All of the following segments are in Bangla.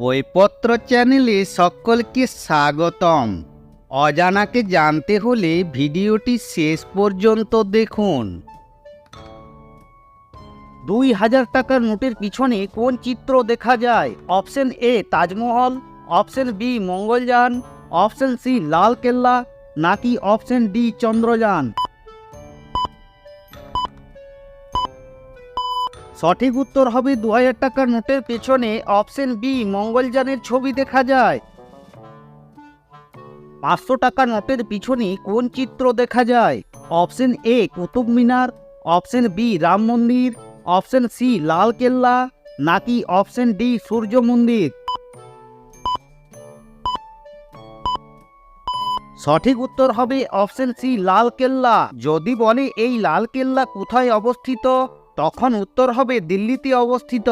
বইপত্র চ্যানেলে সকলকে স্বাগতম। অজানাকে জানতে হলে ভিডিওটি শেষ পর্যন্ত দেখুন। 2000 টাকার নোটের পিছনে কোন চিত্র দেখা যায়? Option A Taj Mahal, option B Mangalyaan, option C Lal Qila, নাকি অপশন ডি চন্দ্রযান? সঠিক উত্তর হবে 2000 টাকার নোটের পেছনে অপশন বি মঙ্গলযানের ছবি দেখা যায়। 500 টাকার নোটের পিছনে কোন চিত্র দেখা যায়? Option A Qutub Minar, option B Ram Mandir, option C Lal Qila, নাকি অপশন ডি সূর্য মন্দির? সঠিক উত্তর হবে অপশন সি লালকেল্লা। যদি বলে এই লালকেল্লা কোথায় অবস্থিত, তখন উত্তর হবে দিল্লিতে অবস্থিত।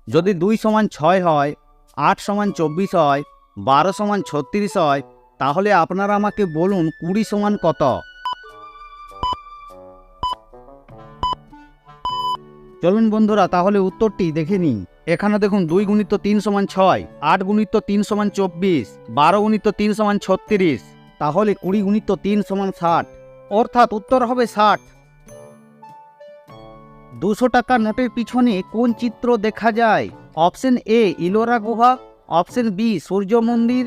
যদি 2 = 6 হয়, 8 = 24 হয়, 12 = 36 হয়, তাহলে আপনারা আমাকে বলুন 20 = কত? চলুন বন্ধুরা, তাহলে উত্তরটি দেখে নিন। এখানে দেখুন 2 × 3 = 6, 8 × 3 = 24, 12 × 3 = 36, তাহলে 20 × 3 = 60, অর্থাৎ উত্তর হবে 60। 200 টাকার নোটের পিছনে কোন চিত্র দেখা যায়? অপশন এ ইলোরা গুহা, অপশন বি সূর্য মন্দির,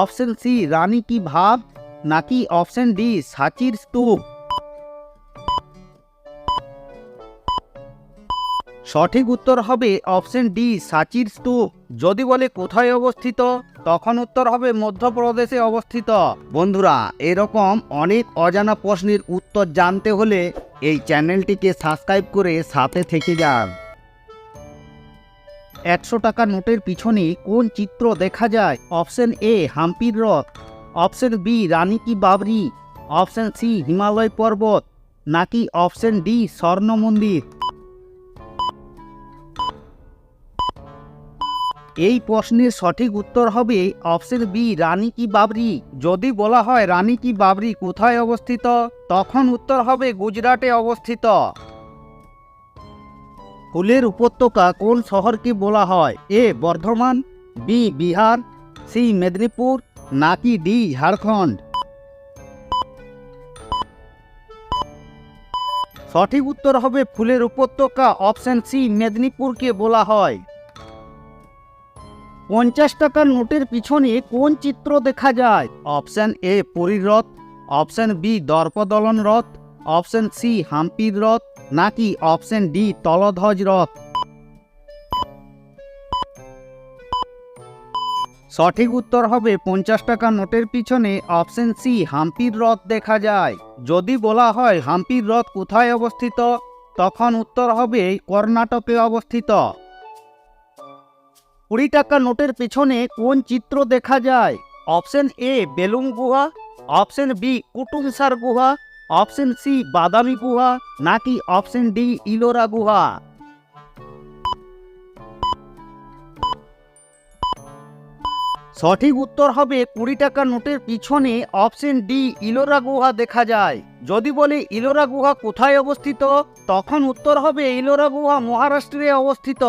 অপশন সি রানী কি ভাব, নাকি অপশন ডি সাঁচির স্তূপ? সঠিক উত্তর হবে অপশন ডি সাঁচির স্তূপ। যদি বলে কোথায় অবস্থিত, তখন উত্তর হবে মধ্যপ্রদেশে অবস্থিত। বন্ধুরা, এরকম অনেক অজানা প্রশ্নের উত্তর জানতে হলে এই চ্যানেলটিকে সাবস্ক্রাইব করে সাথে থেকে যান। 100 টাকার নোটের পিছনে কোন চিত্র দেখা যায়? অপশন এ হাম্পির রথ, অপশন বি রানী কি বাবরি, অপশন সি হিমালয় পর্বত, নাকি অপশন ডি স্বর্ণ মন্দির? এই প্রশ্নের সঠিক উত্তর হবে অপশন বি রানী কি বাবরি। যদি বলা হয় রানী কি বাবরি কোথায় অবস্থিত, তখন উত্তর হবে গুজরাটে অবস্থিত। ফুলের উপত্যকা কোন শহরকে বলা হয়? এ বর্ধমান, বি বিহার, সি মেদিনীপুর, নাকি ডি ঝাড়খণ্ড? সঠিক উত্তর হবে ফুলের উপত্যকা, অপশন সি মেদিনীপুরকে বলা হয়। 50 টাকার নোটের পিছনে কোন চিত্র দেখা যায়? অপশন এ পুরীর রথ, অপশন বি দর্পদলন রথ, অপশন সি হাম্পির রথ, নাকি অপশন ডি তলধ্বজ রথ? সঠিক উত্তর হবে 50 টাকার নোটের পিছনে অপশন সি হাম্পির রথ দেখা যায়। যদি বলা হয় হাম্পির রথ কোথায় অবস্থিত, তখন উত্তর হবে কর্ণাটকে অবস্থিত। 20 টাকার নোটের পেছনে কোন চিত্র দেখা যায়? অপশন এ বেলুন গুহা, অপশন বি কুটুমসার গুহা, অপশন সি বাদামি গুহা, নাকি অপশন ডি ইলোরা গুহা? সঠিক উত্তর হবে 20 টাকার নোটের পিছনে অপশন ডি ইলোরা গুহা দেখা যায়। যদি বলে ইলোরা গুহা কোথায় অবস্থিত, তখন উত্তর হবে ইলোরা গুহা মহারাষ্ট্রে অবস্থিত।